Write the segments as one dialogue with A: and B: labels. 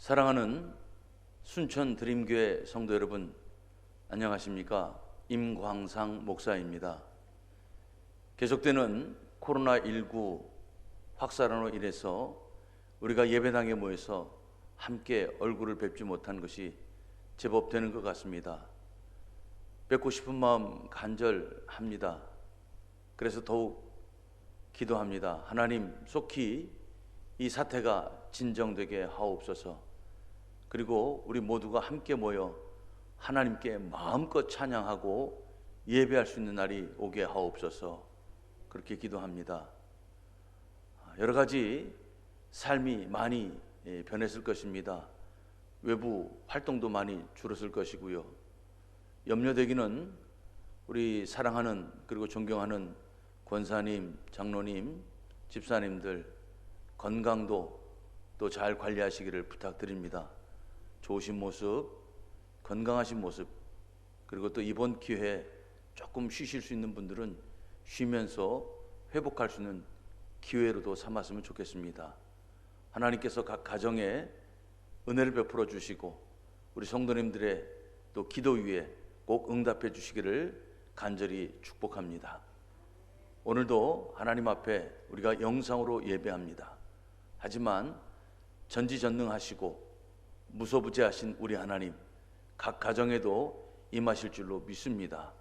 A: 사랑하는 순천 드림교회 성도 여러분, 안녕하십니까? 임광상 목사입니다. 계속되는 코로나19 확산으로 인해서 우리가 예배당에 모여서 함께 얼굴을 뵙지 못한 것이 제법 되는 것 같습니다. 뵙고 싶은 마음 간절합니다. 그래서 더욱 기도합니다. 하나님, 속히 이 사태가 진정되게 하옵소서. 그리고 우리 모두가 함께 모여 하나님께 마음껏 찬양하고 예배할 수 있는 날이 오게 하옵소서. 그렇게 기도합니다. 여러 가지 삶이 많이 변했을 것입니다. 외부 활동도 많이 줄었을 것이고요. 염려되기는 우리 사랑하는 그리고 존경하는 권사님, 장로님, 집사님들 건강도 또 잘 관리하시기를 부탁드립니다. 좋으신 모습, 건강하신 모습, 그리고 또 이번 기회에 조금 쉬실 수 있는 분들은 쉬면서 회복할 수 있는 기회로도 삼았으면 좋겠습니다. 하나님께서 각 가정에 은혜를 베풀어 주시고 우리 성도님들의 또 기도 위에 꼭 응답해 주시기를 간절히 축복합니다. 오늘도 하나님 앞에 우리가 영상으로 예배합니다. 하지만 전지전능하시고 무소부재하신 우리 하나님, 각 가정에도 임하실 줄로 믿습니다.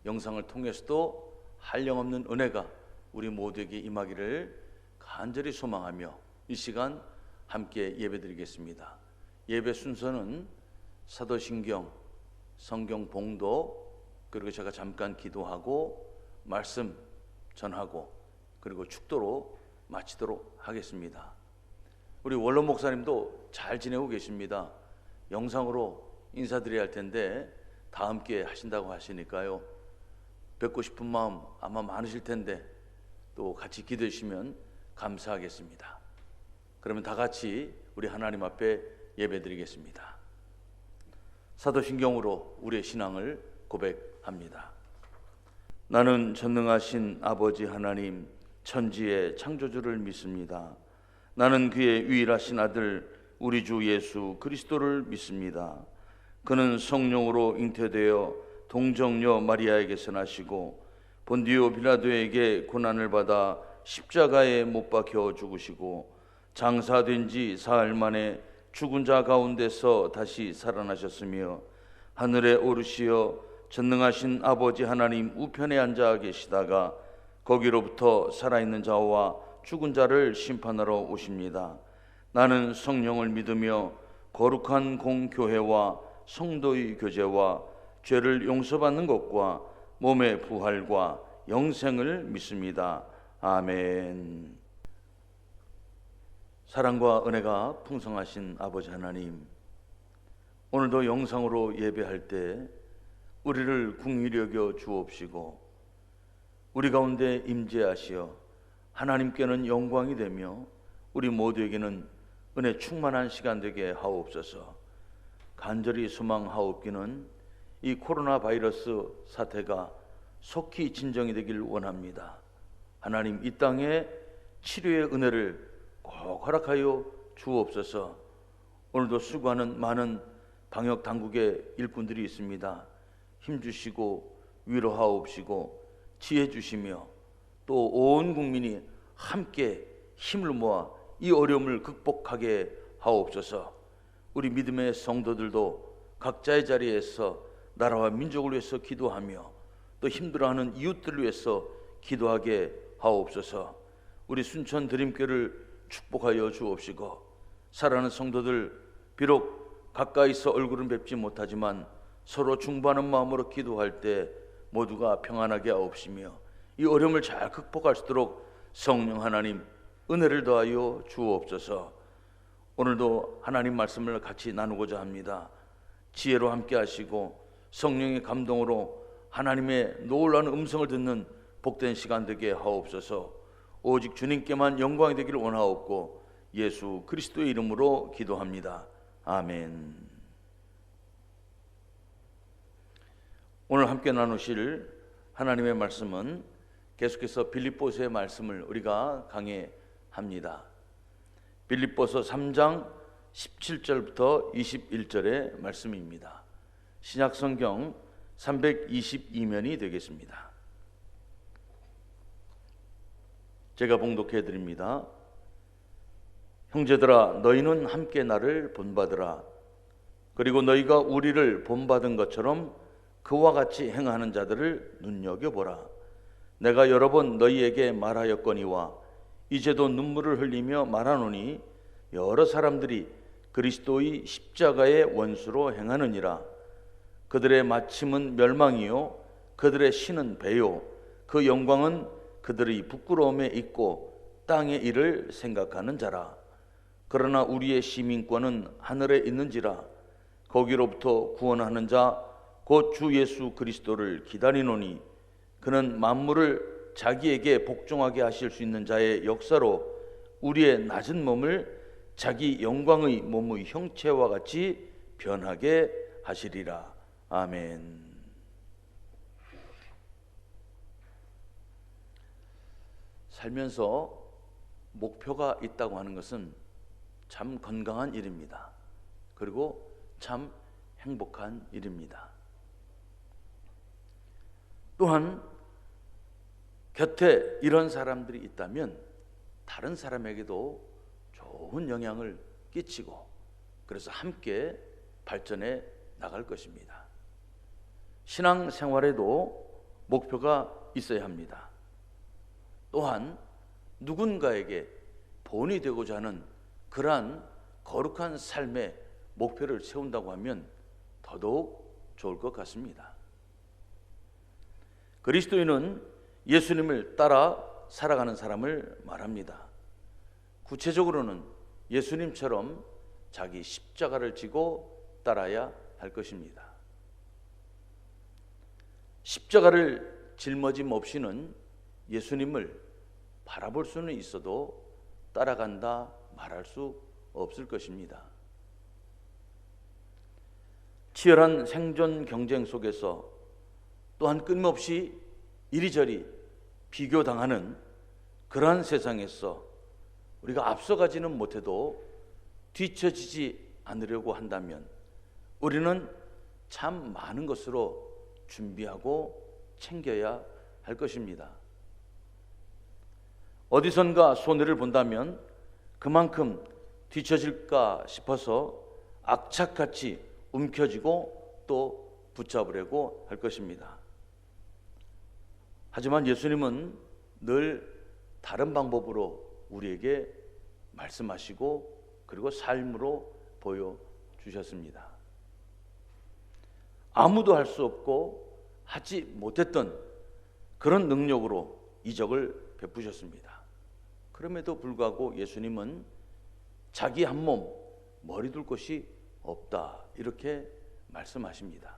A: 영상을 통해서도 한량없는 은혜가 우리 모두에게 임하기를 간절히 소망하며 이 시간 함께 예배드리겠습니다. 예배 순서는 사도신경, 성경 봉도, 그리고 제가 잠깐 기도하고 말씀 전하고 그리고 축도로 마치도록 하겠습니다. 우리 원로 목사님도 잘 지내고 계십니다. 영상으로 인사드려야 할 텐데 다 함께 하신다고 하시니까요. 뵙고 싶은 마음 아마 많으실 텐데 또 같이 기도해 주시면 감사하겠습니다. 그러면 다 같이 우리 하나님 앞에 예배드리겠습니다. 사도신경으로 우리의 신앙을 고백합니다. 나는 전능하신 아버지 하나님, 천지의 창조주를 믿습니다. 나는 그의 유일하신 아들 우리 주 예수 그리스도를 믿습니다. 그는 성령으로 잉태되어 동정녀 마리아에게서 나시고 본디오 빌라도에게 고난을 받아 십자가에 못 박혀 죽으시고 장사된 지 사흘 만에 죽은 자 가운데서 다시 살아나셨으며 하늘에 오르시어 전능하신 아버지 하나님 우편에 앉아 계시다가 거기로부터 살아있는 자와 죽은 자를 심판하러 오십니다. 나는 성령을 믿으며 거룩한 공교회와 성도의 교제와 죄를 용서받는 것과 몸의 부활과 영생을 믿습니다. 아멘. 사랑과 은혜가 풍성하신 아버지 하나님, 오늘도 영상으로 예배할 때 우리를 긍휼히 여겨 주옵시고 우리 가운데 임재하시어 하나님께는 영광이 되며 우리 모두에게는 은혜 충만한 시간 되게 하옵소서. 간절히 소망하옵기는 이 코로나 바이러스 사태가 속히 진정이 되길 원합니다. 하나님, 이 땅에 치료의 은혜를 꼭 허락하여 주옵소서. 오늘도 수고하는 많은 방역 당국의 일꾼들이 있습니다. 힘주시고 위로하옵시고 지혜 주시며 또 온 국민이 함께 힘을 모아 이 어려움을 극복하게 하옵소서. 우리 믿음의 성도들도 각자의 자리에서 나라와 민족을 위해서 기도하며 또 힘들어하는 이웃들을 위해서 기도하게 하옵소서. 우리 순천 드림교회를 축복하여 주옵시고 사랑하는 성도들, 비록 가까이서 얼굴은 뵙지 못하지만 서로 중보하는 마음으로 기도할 때 모두가 평안하게 하옵시며 이 어려움을 잘 극복할 수 있도록 성령 하나님 은혜를 더하여 주옵소서. 오늘도 하나님 말씀을 같이 나누고자 합니다. 지혜로 함께 하시고 성령의 감동으로 하나님의 놀라운 음성을 듣는 복된 시간 되게 하옵소서. 오직 주님께만 영광이 되기를 원하옵고 예수 그리스도의 이름으로 기도합니다. 아멘. 오늘 함께 나누실 하나님의 말씀은 계속해서 빌립보서의 말씀을 우리가 강해합니다. 빌립보서 3장 17절부터 21절의 말씀입니다. 신약성경 322면이 되겠습니다. 제가 봉독해 드립니다. 형제들아, 너희는 함께 나를 본받으라. 그리고 너희가 우리를 본받은 것처럼 그와 같이 행하는 자들을 눈여겨보라. 내가 여러 번 너희에게 말하였거니와 이제도 눈물을 흘리며 말하노니 여러 사람들이 그리스도의 십자가의 원수로 행하느니라. 그들의 마침은 멸망이요 그들의 신은 배요 그 영광은 그들의 부끄러움에 있고 땅의 일을 생각하는 자라. 그러나 우리의 시민권은 하늘에 있는지라. 거기로부터 구원하는 자 곧 주 예수 그리스도를 기다리노니 그는 만물을 자기에게 복종하게 하실 수 있는 자의 역사로 우리의 낮은 몸을 자기 영광의 몸의 형체와 같이 변하게 하시리라. 아멘. 살면서 목표가 있다고 하는 것은 참 건강한 일입니다. 그리고 참 행복한 일입니다. 또한 곁에 이런 사람들이 있다면 다른 사람에게도 좋은 영향을 끼치고 그래서 함께 발전해 나갈 것입니다. 신앙생활에도 목표가 있어야 합니다. 또한 누군가에게 본이 되고자 하는 그러한 거룩한 삶의 목표를 세운다고 하면 더더욱 좋을 것 같습니다. 그리스도인은 예수님을 따라 살아가는 사람을 말합니다. 구체적으로는 예수님처럼 자기 십자가를 지고 따라야 할 것입니다. 십자가를 짊어짐 없이는 예수님을 바라볼 수는 있어도 따라간다 말할 수 없을 것입니다. 치열한 생존 경쟁 속에서 또한 끊임없이 이리저리 비교당하는 그러한 세상에서 우리가 앞서가지는 못해도 뒤처지지 않으려고 한다면 우리는 참 많은 것으로 준비하고 챙겨야 할 것입니다. 어디선가 손해를 본다면 그만큼 뒤처질까 싶어서 악착같이 움켜쥐고 또 붙잡으려고 할 것입니다. 하지만 예수님은 늘 다른 방법으로 우리에게 말씀하시고 그리고 삶으로 보여주셨습니다. 아무도 할 수 없고 하지 못했던 그런 능력으로 이적을 베푸셨습니다. 그럼에도 불구하고 예수님은 자기 한 몸 머리 둘 곳이 없다 이렇게 말씀하십니다.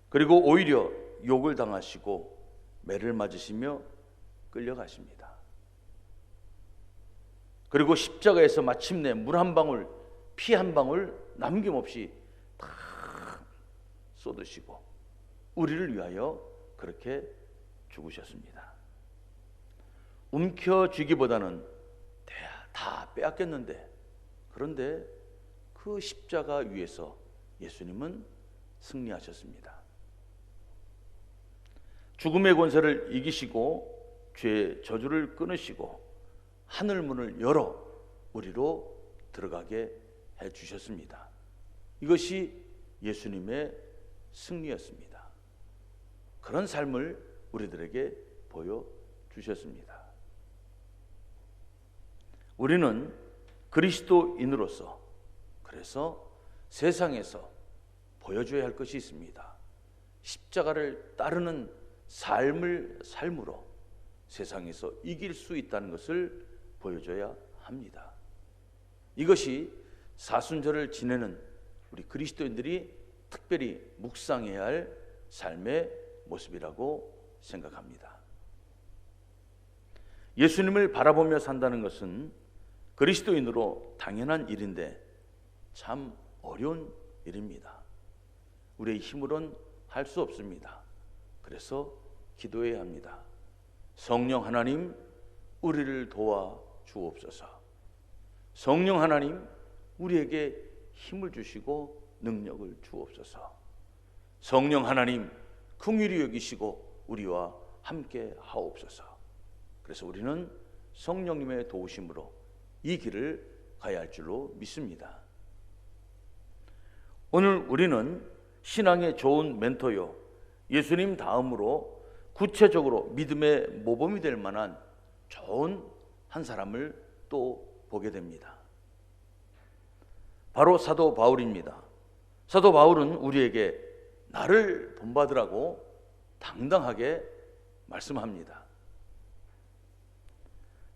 A: 그리고 오히려 욕을 당하시고 매를 맞으시며 끌려가십니다. 그리고 십자가에서 마침내 물 한 방울, 피 한 방울 남김없이 다 쏟으시고 우리를 위하여 그렇게 죽으셨습니다. 움켜쥐기보다는 다 빼앗겼는데 그런데 그 십자가 위에서 예수님은 승리하셨습니다. 죽음의 권세를 이기시고 죄의 저주를 끊으시고 하늘 문을 열어 우리로 들어가게 해주셨습니다. 이것이 예수님의 승리였습니다. 그런 삶을 우리들에게 보여주셨습니다. 우리는 그리스도인으로서 그래서 세상에서 보여줘야 할 것이 있습니다. 십자가를 따르는 삶으로 세상에서 이길 수 있다는 것을 보여줘야 합니다. 이것이 사순절을 지내는 우리 그리스도인들이 특별히 묵상해야 할 삶의 모습이라고 생각합니다. 예수님을 바라보며 산다는 것은 그리스도인으로 당연한 일인데 참 어려운 일입니다. 우리의 힘으로는 할 수 없습니다. 그래서 기도해야 합니다. 성령 하나님, 우리를 도와 주옵소서. 성령 하나님 우리에게 힘을 주시고 능력을 주옵소서. 성령 하나님 긍휼히 여기시고 우리와 함께 하옵소서. 그래서 우리는 성령님의 도우심으로 이 길을 가야 할 줄로 믿습니다. 오늘 우리는 신앙의 좋은 멘토요, 예수님 다음으로 구체적으로 믿음의 모범이 될 만한 좋은 한 사람을 또 보게 됩니다. 바로 사도 바울입니다. 사도 바울은 우리에게 나를 본받으라고 당당하게 말씀합니다.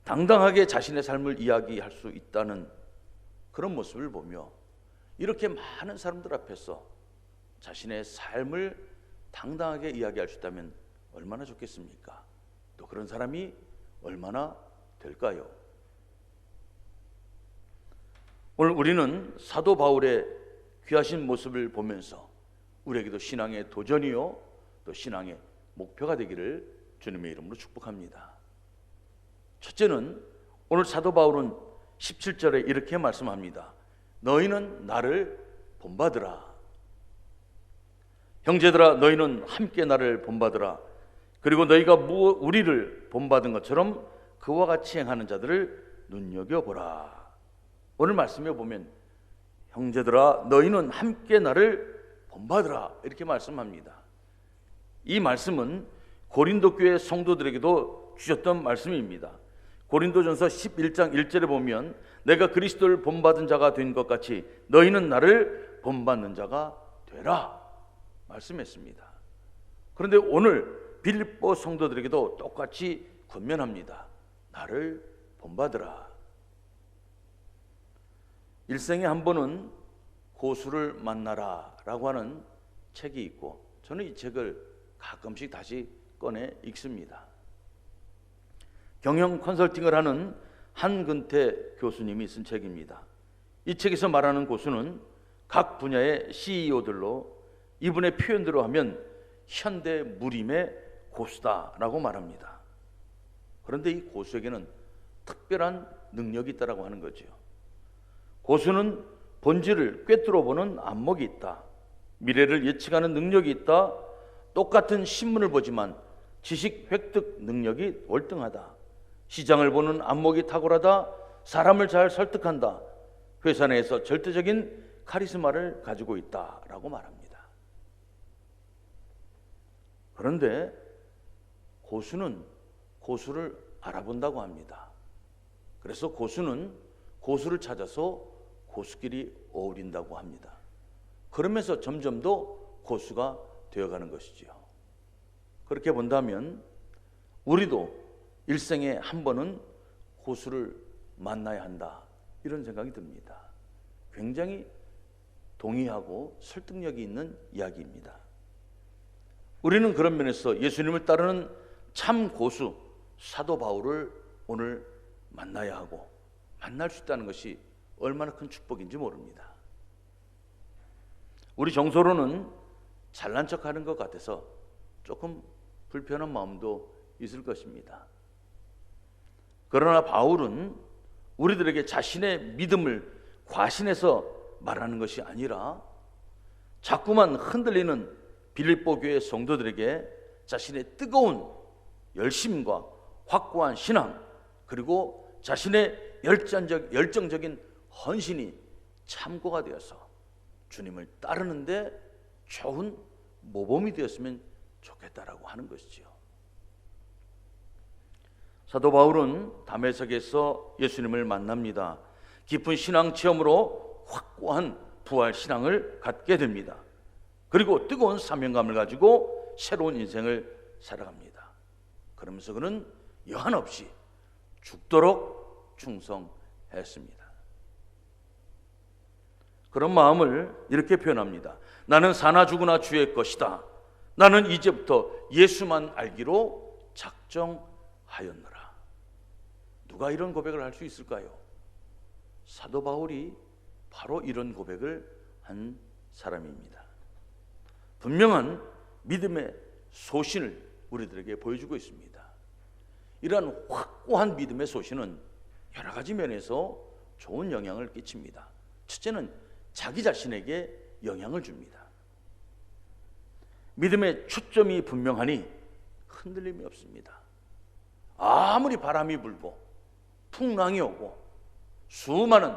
A: 당당하게 자신의 삶을 이야기할 수 있다는 그런 모습을 보며 이렇게 많은 사람들 앞에서 자신의 삶을 당당하게 이야기할 수 있다면 얼마나 좋겠습니까? 또 그런 사람이 얼마나 될까요? 오늘 우리는 사도 바울의 귀하신 모습을 보면서 우리에게도 신앙의 도전이요 또 신앙의 목표가 되기를 주님의 이름으로 축복합니다. 첫째는 오늘 사도 바울은 17절에 이렇게 말씀합니다. 너희는 나를 본받으라. 형제들아, 너희는 함께 나를 본받으라. 그리고 너희가 우리를 본받은 것처럼 그와 같이 행하는 자들을 눈여겨보라. 오늘 말씀에 보면 형제들아, 너희는 함께 나를 본받으라 이렇게 말씀합니다. 이 말씀은 고린도 교회 성도들에게도 주셨던 말씀입니다. 고린도전서 11장 1절에 보면 내가 그리스도를 본받은 자가 된 것 같이 너희는 나를 본받는 자가 되라 말씀했습니다. 그런데 오늘 빌립보 성도들에게도 똑같이 권면합니다. 나를 본받으라. 일생에 한 번은 고수를 만나라 라고 하는 책이 있고 저는 이 책을 가끔씩 다시 꺼내 읽습니다. 경영 컨설팅을 하는 한근태 교수님이 쓴 책입니다. 이 책에서 말하는 고수는 각 분야의 CEO들로 이분의 표현대로 하면 현대 무림의 고수다라고 말합니다. 그런데 이 고수에게는 특별한 능력이 있다라고 하는 거죠. 고수는 본질을 꿰뚫어 보는 안목이 있다. 미래를 예측하는 능력이 있다. 똑같은 신문을 보지만 지식 획득 능력이 월등하다. 시장을 보는 안목이 탁월하다. 사람을 잘 설득한다. 회사 내에서 절대적인 카리스마를 가지고 있다라고 말합니다. 그런데 고수는 고수를 알아본다고 합니다. 그래서 고수는 고수를 찾아서 고수끼리 어울린다고 합니다. 그러면서 점점 더 고수가 되어가는 것이지요. 그렇게 본다면 우리도 일생에 한 번은 고수를 만나야 한다 이런 생각이 듭니다. 굉장히 동의하고 설득력이 있는 이야기입니다. 우리는 그런 면에서 예수님을 따르는 참 고수 사도 바울을 오늘 만나야 하고 만날 수 있다는 것이 얼마나 큰 축복인지 모릅니다. 우리 정서로는 잘난 척하는 것 같아서 조금 불편한 마음도 있을 것입니다. 그러나 바울은 우리들에게 자신의 믿음을 과신해서 말하는 것이 아니라 자꾸만 흔들리는 빌립보 교회 성도들에게 자신의 뜨거운 열심과 확고한 신앙 그리고 자신의 열정적인 헌신이 참고가 되어서 주님을 따르는데 좋은 모범이 되었으면 좋겠다라고 하는 것이지요. 사도 바울은 다메섹에서 예수님을 만납니다. 깊은 신앙 체험으로 확고한 부활 신앙을 갖게 됩니다. 그리고 뜨거운 사명감을 가지고 새로운 인생을 살아갑니다. 그러면서 그는 여한없이 죽도록 충성했습니다. 그런 마음을 이렇게 표현합니다. 나는 사나 죽으나 주의 것이다. 나는 이제부터 예수만 알기로 작정하였노라. 누가 이런 고백을 할 수 있을까요? 사도 바울이 바로 이런 고백을 한 사람입니다. 분명한 믿음의 소신을 우리들에게 보여주고 있습니다. 이러한 확고한 믿음의 소신은 여러 가지 면에서 좋은 영향을 끼칩니다. 첫째는 자기 자신에게 영향을 줍니다. 믿음의 초점이 분명하니 흔들림이 없습니다. 아무리 바람이 불고 풍랑이 오고 수많은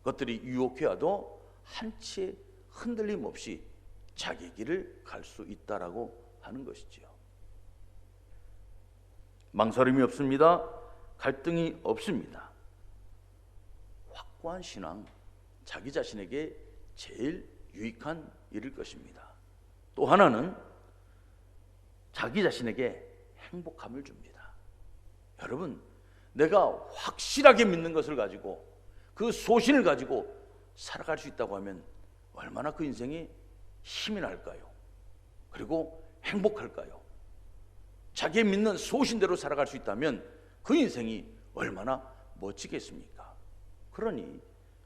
A: 것들이 유혹해 와도 한치의 흔들림 없이 자기 길을 갈 수 있다라고 하는 것이지요. 망설임이 없습니다. 갈등이 없습니다. 확고한 신앙, 자기 자신에게 제일 유익한 일일 것입니다. 또 하나는 자기 자신에게 행복감을 줍니다. 여러분, 내가 확실하게 믿는 것을 가지고 그 소신을 가지고 살아갈 수 있다고 하면 얼마나 그 인생이 힘이 날까요? 그리고 행복할까요? 자기 믿는 소신대로 살아갈 수 있다면 그 인생이 얼마나 멋지겠습니까? 그러니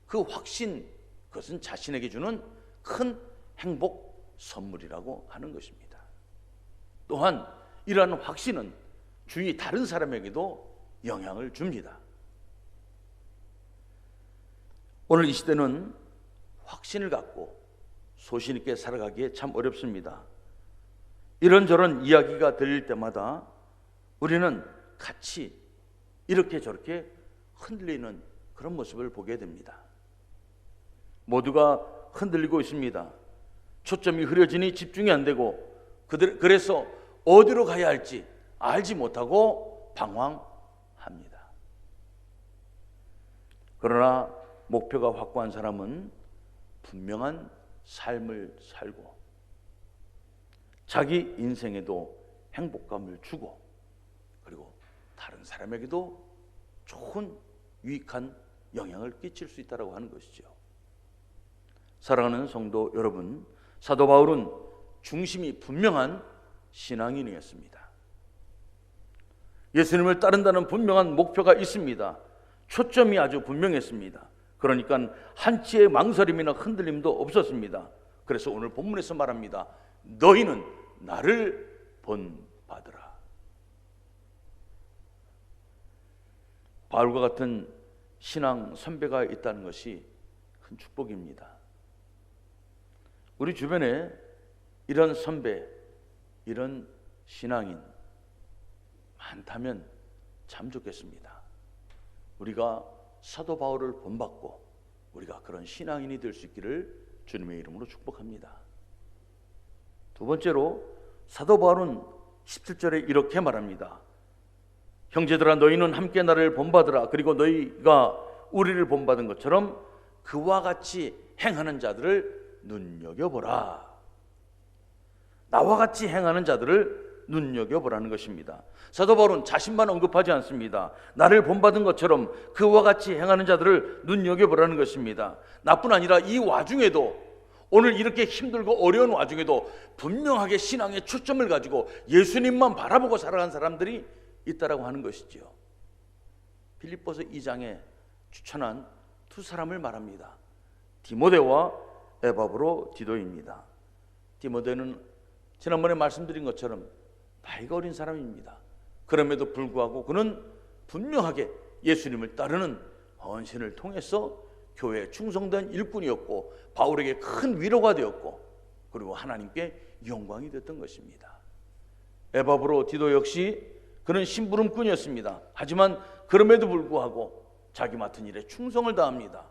A: 그 확신, 그것은 자신에게 주는 큰 행복 선물이라고 하는 것입니다. 또한 이러한 확신은 주위 다른 사람에게도 영향을 줍니다. 오늘 이 시대는 확신을 갖고 소신 있게 살아가기에 참 어렵습니다. 이런저런 이야기가 들릴 때마다 우리는 같이 이렇게 저렇게 흔들리는 그런 모습을 보게 됩니다. 모두가 흔들리고 있습니다. 초점이 흐려지니 집중이 안 되고 그래서 어디로 가야 할지 알지 못하고 방황합니다. 그러나 목표가 확고한 사람은 분명한 삶을 살고 자기 인생에도 행복감을 주고 그리고 다른 사람에게도 좋은 유익한 영향을 끼칠 수 있다고 하는 것이죠. 사랑하는 성도 여러분, 사도 바울은 중심이 분명한 신앙인이었습니다. 예수님을 따른다는 분명한 목표가 있습니다. 초점이 아주 분명했습니다. 그러니까 한치의 망설임이나 흔들림도 없었습니다. 그래서 오늘 본문에서 말합니다. 너희는 나를 본받으라. 바울과 같은 신앙 선배가 있다는 것이 큰 축복입니다. 우리 주변에 이런 선배, 이런 신앙인 많다면 참 좋겠습니다. 우리가 사도 바울을 본받고 우리가 그런 신앙인이 될 수 있기를 주님의 이름으로 축복합니다. 두 번째로 사도 바울은 17절에 이렇게 말합니다. 형제들아, 너희는 함께 나를 본받으라. 그리고 너희가 우리를 본받은 것처럼 그와 같이 행하는 자들을 눈여겨보라. 나와 같이 행하는 자들을 눈여겨보라는 것입니다. 사도 바울은 자신만 언급하지 않습니다. 나를 본받은 것처럼 그와 같이 행하는 자들을 눈여겨보라는 것입니다. 나뿐 아니라 이 와중에도, 오늘 이렇게 힘들고 어려운 와중에도 분명하게 신앙의 초점을 가지고 예수님만 바라보고 살아간 사람들이 있다라고 하는 것이지요. 빌립보서 2장에 추천한 두 사람을 말합니다. 디모데와 에바브로디도입니다. 디모데는 지난번에 말씀드린 것처럼 나이가 어린 사람입니다. 그럼에도 불구하고 그는 분명하게 예수님을 따르는 헌신을 통해서 교회에 충성된 일꾼이었고 바울에게 큰 위로가 되었고 그리고 하나님께 영광이 됐던 것입니다. 에바브로디도 역시 그는 심부름꾼이었습니다. 하지만 그럼에도 불구하고 자기 맡은 일에 충성을 다합니다.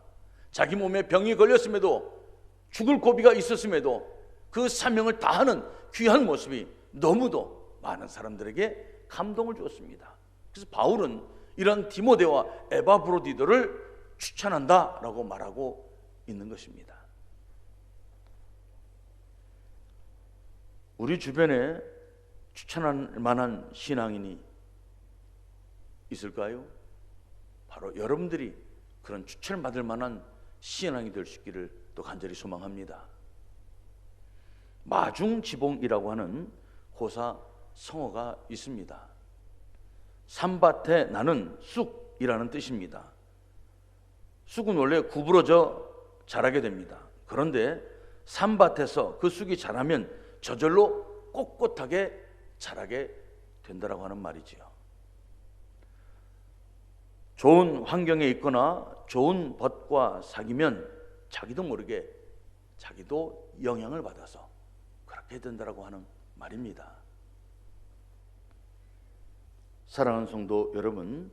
A: 자기 몸에 병이 걸렸음에도 죽을 고비가 있었음에도 그 사명을 다하는 귀한 모습이 너무도 많은 사람들에게 감동을 주었습니다. 그래서 바울은 이런 디모데와 에바브로디도를 추천한다라고 말하고 있는 것입니다. 우리 주변에 추천할 만한 신앙인이 있을까요? 바로 여러분들이 그런 추천을 받을 만한 신앙이 될 수 있기를 또 간절히 소망합니다. 마중지봉이라고 하는 고사 성어가 있습니다. 산밭에 나는 쑥이라는 뜻입니다. 쑥은 원래 구부러져 자라게 됩니다. 그런데 산밭에서 그 쑥이 자라면 저절로 꼿꼿하게 자라게 된다라고 하는 말이지요. 좋은 환경에 있거나 좋은 벗과 사귀면 자기도 모르게 자기도 영향을 받아서 그렇게 된다라고 하는 말입니다. 사랑하는 성도 여러분,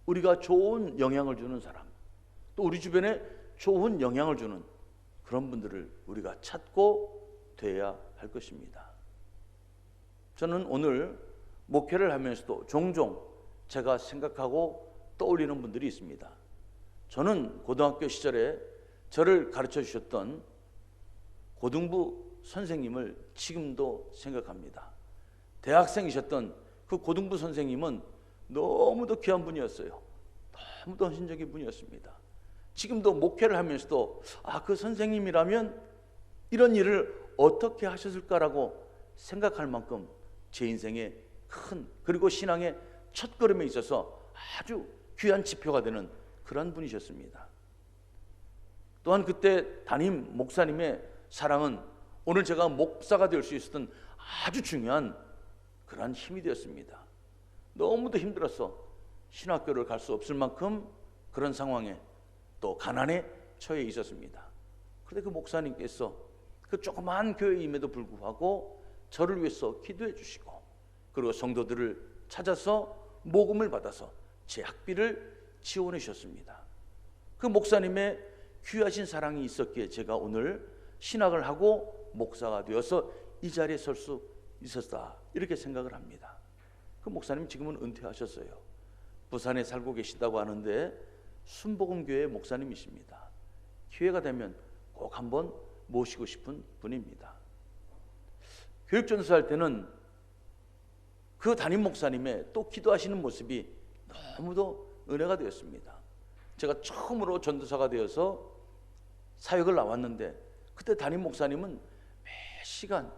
A: 우리가 좋은 영향을 주는 사람, 또 우리 주변에 좋은 영향을 주는 그런 분들을 우리가 찾고 돼야 할 것입니다. 저는 오늘 목회를 하면서도 종종 제가 생각하고 떠올리는 분들이 있습니다. 저는 고등학교 시절에 저를 가르쳐 주셨던 고등부 선생님을 지금도 생각합니다. 대학생이셨던 그 고등부 선생님은 너무도 귀한 분이었어요. 너무도 헌신적인 분이었습니다. 지금도 목회를 하면서도 그 선생님이라면 이런 일을 어떻게 하셨을까라고 생각할 만큼 제 인생의 큰, 그리고 신앙의 첫걸음에 있어서 아주 귀한 지표가 되는 그런 분이셨습니다. 또한 그때 담임 목사님의 사랑은 오늘 제가 목사가 될 수 있었던 아주 중요한 그러한 힘이 되었습니다. 너무도 힘들어서 신학교를 갈 수 없을 만큼 그런 상황에 또 가난에 처해 있었습니다. 그런데 그 목사님께서 그 조그마한 교회임에도 불구하고 저를 위해서 기도해 주시고, 그리고 성도들을 찾아서 모금을 받아서 제 학비를 지원해 주셨습니다. 그 목사님의 귀하신 사랑이 있었기에 제가 오늘 신학을 하고 목사가 되어서 이 자리에 설 수 있었다, 이렇게 생각을 합니다. 그 목사님 지금은 은퇴하셨어요. 부산에 살고 계시다고 하는데 순복음교회 목사님이십니다. 기회가 되면 꼭 한번 모시고 싶은 분입니다. 교육전도사 할 때는 그 담임 목사님의 또 기도하시는 모습이 너무도 은혜가 되었습니다. 제가 처음으로 전도사가 되어서 사역을 나왔는데 그때 담임 목사님은 매 시간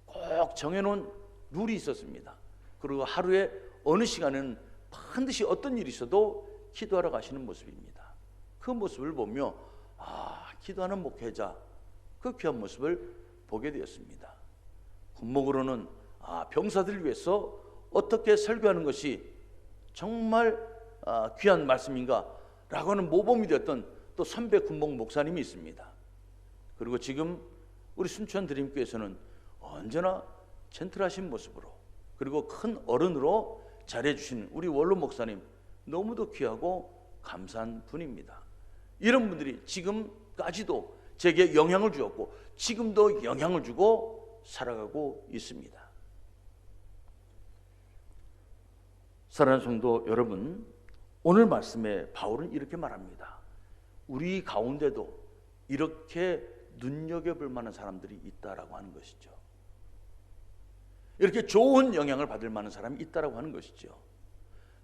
A: 꼭 정해놓은 룰이 있었습니다. 그리고 하루에 어느 시간에는 반드시 어떤 일이 있어도 기도하러 가시는 모습입니다. 그 모습을 보며 기도하는 목회자, 그 귀한 모습을 보게 되었습니다. 군목으로는 병사들을 위해서 어떻게 설교하는 것이 정말 귀한 말씀인가 라고 하는 모범이 되었던 또 선배 군목 목사님이 있습니다. 그리고 지금 우리 순천 드림교회에서는 언제나 젠틀하신 모습으로, 그리고 큰 어른으로 잘해주시는 우리 원로 목사님, 너무도 귀하고 감사한 분입니다. 이런 분들이 지금까지도 제게 영향을 주었고 지금도 영향을 주고 살아가고 있습니다. 사랑하는 성도 여러분, 오늘 말씀에 바울은 이렇게 말합니다. 우리 가운데도 이렇게 눈여겨볼 만한 사람들이 있다라고 하는 것이죠. 이렇게 좋은 영향을 받을 만한 사람이 있다라고 하는 것이죠.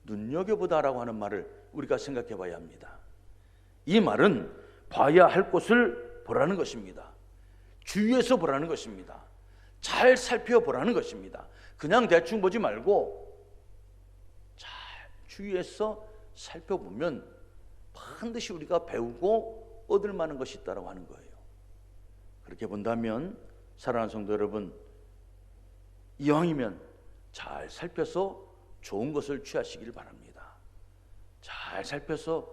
A: 눈여겨보다라고 하는 말을 우리가 생각해 봐야 합니다. 이 말은 봐야 할 곳을 보라는 것입니다. 주위에서 보라는 것입니다. 잘 살펴보라는 것입니다. 그냥 대충 보지 말고 잘 주위에서 살펴보면 반드시 우리가 배우고 얻을 만한 것이 있다라고 하는 거예요. 그렇게 본다면 사랑하는 성도 여러분, 이왕이면 잘 살펴서 좋은 것을 취하시길 바랍니다. 잘 살펴서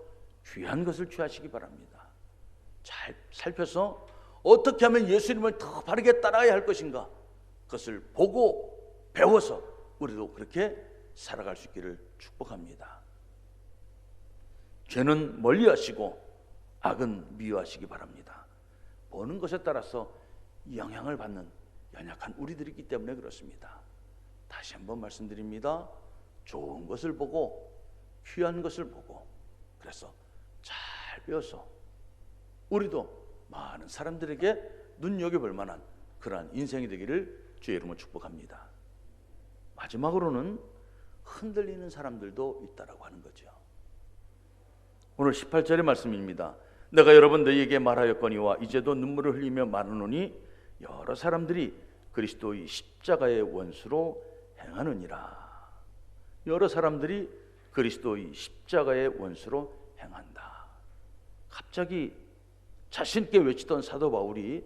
A: 귀한 것을 취하시기 바랍니다. 잘 살펴서 어떻게 하면 예수님을 더 바르게 따라야 할 것인가, 그것을 보고 배워서 우리도 그렇게 살아갈 수 있기를 축복합니다. 죄는 멀리하시고 악은 미워하시기 바랍니다. 보는 것에 따라서 영향을 받는 연약한 우리들이기 때문에 그렇습니다. 다시 한번 말씀드립니다. 좋은 것을 보고 귀한 것을 보고, 그래서 잘 배워서 우리도 많은 사람들에게 눈여겨볼 만한 그러한 인생이 되기를 주의 이름으로 축복합니다. 마지막으로는 흔들리는 사람들도 있다라고 하는 거죠. 오늘 18절의 말씀입니다. 내가 여러 번 너희에게 말하였거니와 이제도 눈물을 흘리며 말하노니 여러 사람들이 그리스도의 십자가의 원수로 행하느니라. 여러 사람들이 그리스도의 십자가의 원수로 행한다. 갑자기 자신있게 외치던 사도 바울이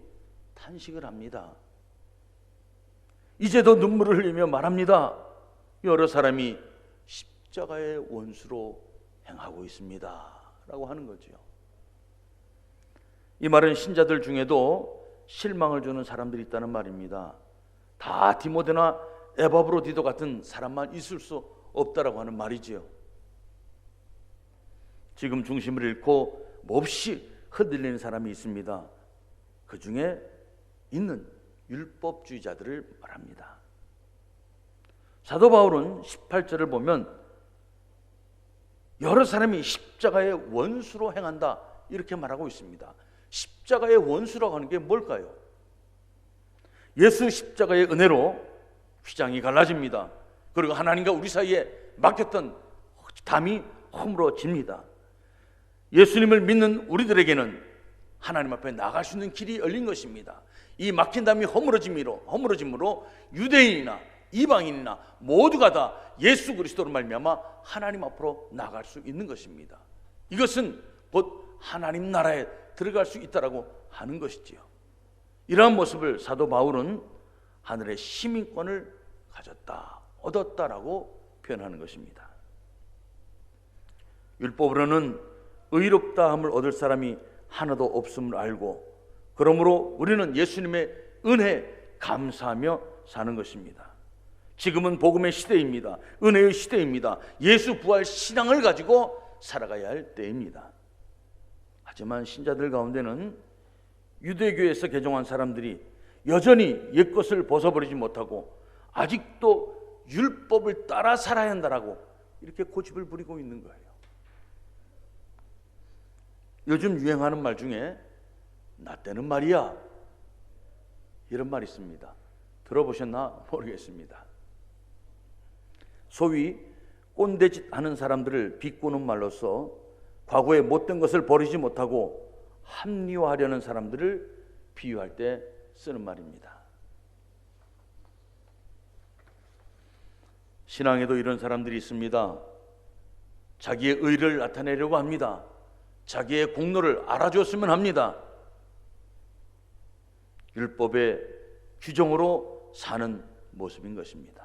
A: 탄식을 합니다. 이제도 눈물을 흘리며 말합니다. 여러 사람이 십자가의 원수로 행하고 있습니다. 라고 하는 거지요. 이 말은 신자들 중에도 실망을 주는 사람들이 있다는 말입니다. 다 디모데나 에바브로디도 같은 사람만 있을 수 없다라고 하는 말이지요. 지금 중심을 잃고 몹시 흔들리는 사람이 있습니다. 그 중에 있는 율법주의자들을 말합니다. 사도 바울은 18절을 보면 여러 사람이 십자가의 원수로 행한다 이렇게 말하고 있습니다. 십자가의 원수라고 하는 게 뭘까요? 예수 십자가의 은혜로 휘장이 갈라집니다. 그리고 하나님과 우리 사이에 막혔던 담이 허물어집니다. 예수님을 믿는 우리들에게는 하나님 앞에 나갈 수 있는 길이 열린 것입니다. 이 막힌 담이 허물어짐으로 유대인이나 이방인이나 모두가 다 예수 그리스도로 말미암아 하나님 앞으로 나갈 수 있는 것입니다. 이것은 곧 하나님 나라에 들어갈 수 있다라고 하는 것이지요. 이러한 모습을 사도 바울은 하늘의 시민권을 가졌다, 얻었다라고 표현하는 것입니다. 율법으로는 의롭다함을 얻을 사람이 하나도 없음을 알고, 그러므로 우리는 예수님의 은혜에 감사하며 사는 것입니다. 지금은 복음의 시대입니다. 은혜의 시대입니다. 예수 부활 신앙을 가지고 살아가야 할 때입니다. 하지만 신자들 가운데는 유대교에서 개종한 사람들이 여전히 옛것을 벗어버리지 못하고 아직도 율법을 따라 살아야 한다라고 이렇게 고집을 부리고 있는 거예요. 요즘 유행하는 말 중에 나 때는 말이야 이런 말이 있습니다. 들어보셨나 모르겠습니다. 소위 꼰대짓 하는 사람들을 비꼬는 말로써 과거에 못된 것을 버리지 못하고 합리화하려는 사람들을 비유할 때 쓰는 말입니다. 신앙에도 이런 사람들이 있습니다. 자기의 의를 나타내려고 합니다. 자기의 공로를 알아줬으면 합니다. 율법의 규정으로 사는 모습인 것입니다.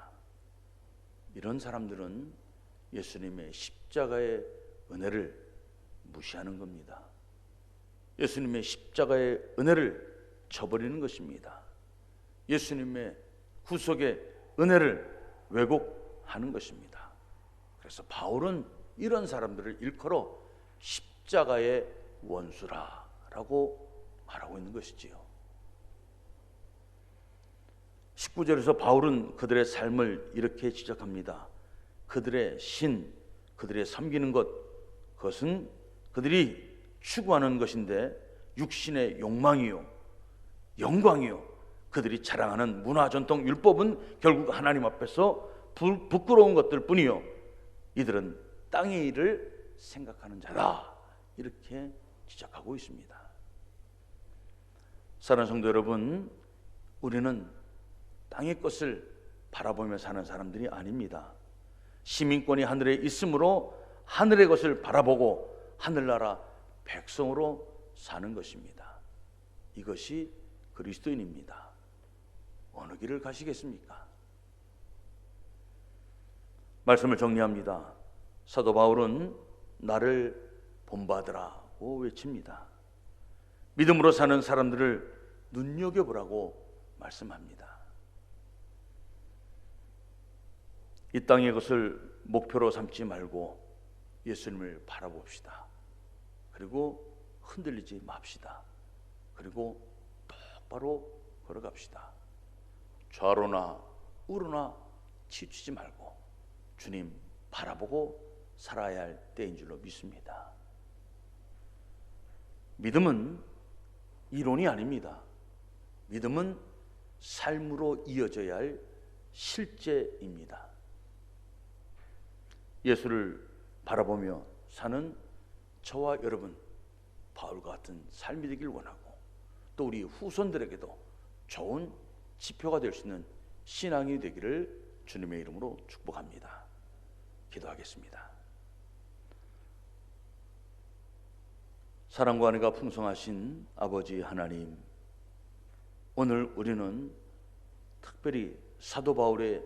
A: 이런 사람들은 예수님의 십자가의 은혜를 무시하는 겁니다. 예수님의 십자가의 은혜를 저버리는 것입니다. 예수님의 구속의 은혜를 왜곡하는 것입니다. 그래서 바울은 이런 사람들을 일컬어 십자가의 원수라라고 말하고 있는 것이지요. 19절에서 바울은 그들의 삶을 이렇게 지적합니다. 그들의 신, 그들의 섬기는 것, 그것은 그들이 추구하는 것인데 육신의 욕망이요, 영광이요, 그들이 자랑하는 문화, 전통, 율법은 결국 하나님 앞에서 부끄러운 것들 뿐이요, 이들은 땅의 일을 생각하는 자다, 이렇게 지적하고 있습니다. 사랑하는 성도 여러분, 우리는 땅의 것을 바라보며 사는 사람들이 아닙니다. 시민권이 하늘에 있으므로 하늘의 것을 바라보고 하늘나라 백성으로 사는 것입니다. 이것이 그리스도인입니다. 어느 길을 가시겠습니까? 말씀을 정리합니다. 사도 바울은 나를 본받으라고 외칩니다. 믿음으로 사는 사람들을 눈여겨보라고 말씀합니다. 이 땅의 것을 목표로 삼지 말고 예수님을 바라봅시다. 그리고 흔들리지 맙시다. 그리고 똑바로 걸어갑시다. 좌로나 우로나 치우치지 말고 주님 바라보고 살아야 할 때인 줄로 믿습니다. 믿음은 이론이 아닙니다. 믿음은 삶으로 이어져야 할 실제입니다. 예수를 바라보며 사는 저와 여러분, 바울과 같은 삶이 되길 원하고 또 우리 후손들에게도 좋은 지표가 될 수 있는 신앙이 되기를 주님의 이름으로 축복합니다. 기도하겠습니다. 사랑과 은혜가 풍성하신 아버지 하나님, 오늘 우리는 특별히 사도 바울의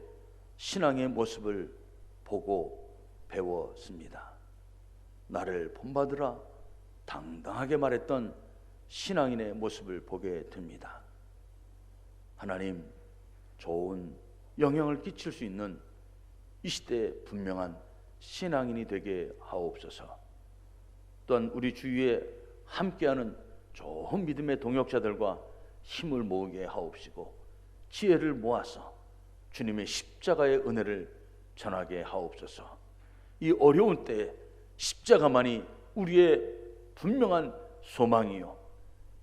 A: 신앙의 모습을 보고 배웠습니다. 나를 본받으라 당당하게 말했던 신앙인의 모습을 보게 됩니다. 하나님, 좋은 영향을 끼칠 수 있는 이 시대에 분명한 신앙인이 되게 하옵소서. 또한 우리 주위에 함께하는 좋은 믿음의 동역자들과 힘을 모으게 하옵시고 지혜를 모아서 주님의 십자가의 은혜를 전하게 하옵소서. 이 어려운 때에 십자가만이 우리의 분명한 소망이요,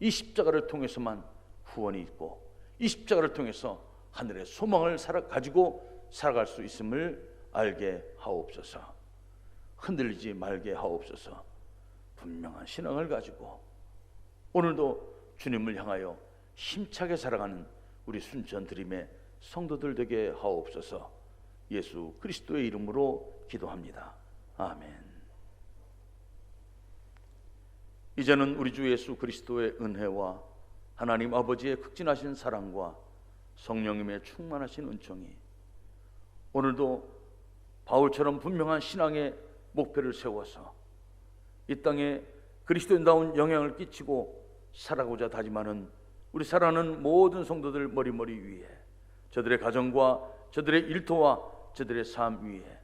A: 이 십자가를 통해서만 후원이 있고 이 십자가를 통해서 하늘의 소망을 가지고 살아갈 수 있음을 알게 하옵소서. 흔들리지 말게 하옵소서. 분명한 신앙을 가지고 오늘도 주님을 향하여 힘차게 살아가는 우리 순천 드림의 성도들 되게 하옵소서. 예수 그리스도의 이름으로 기도합니다. 아멘. 이제는 우리 주 예수 그리스도의 은혜와 하나님 아버지의 극진하신 사랑과 성령님의 충만하신 은총이 오늘도 바울처럼 분명한 신앙의 목표를 세워서 이 땅에 그리스도인다운 영향을 끼치고 살아가고자 다짐하는 우리 사랑하는 모든 성도들 머리머리 위에, 저들의 가정과 저들의 일터와 저들의 삶 위에,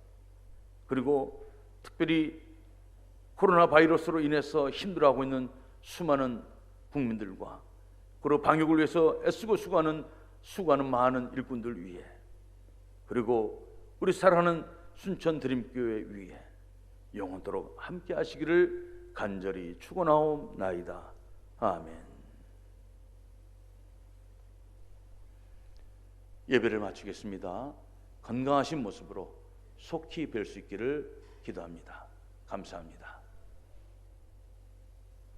A: 그리고 특별히 코로나 바이러스로 인해서 힘들어하고 있는 수많은 국민들과 그리고 방역을 위해서 애쓰고 수고하는 많은 일꾼들 위에, 그리고 우리 사랑하는 순천 드림교회 위에 영원토록 함께 하시기를 간절히 축원하옵나이다. 아멘. 예배를 마치겠습니다. 건강하신 모습으로 속히 뵐 수 있기를 기도합니다. 감사합니다.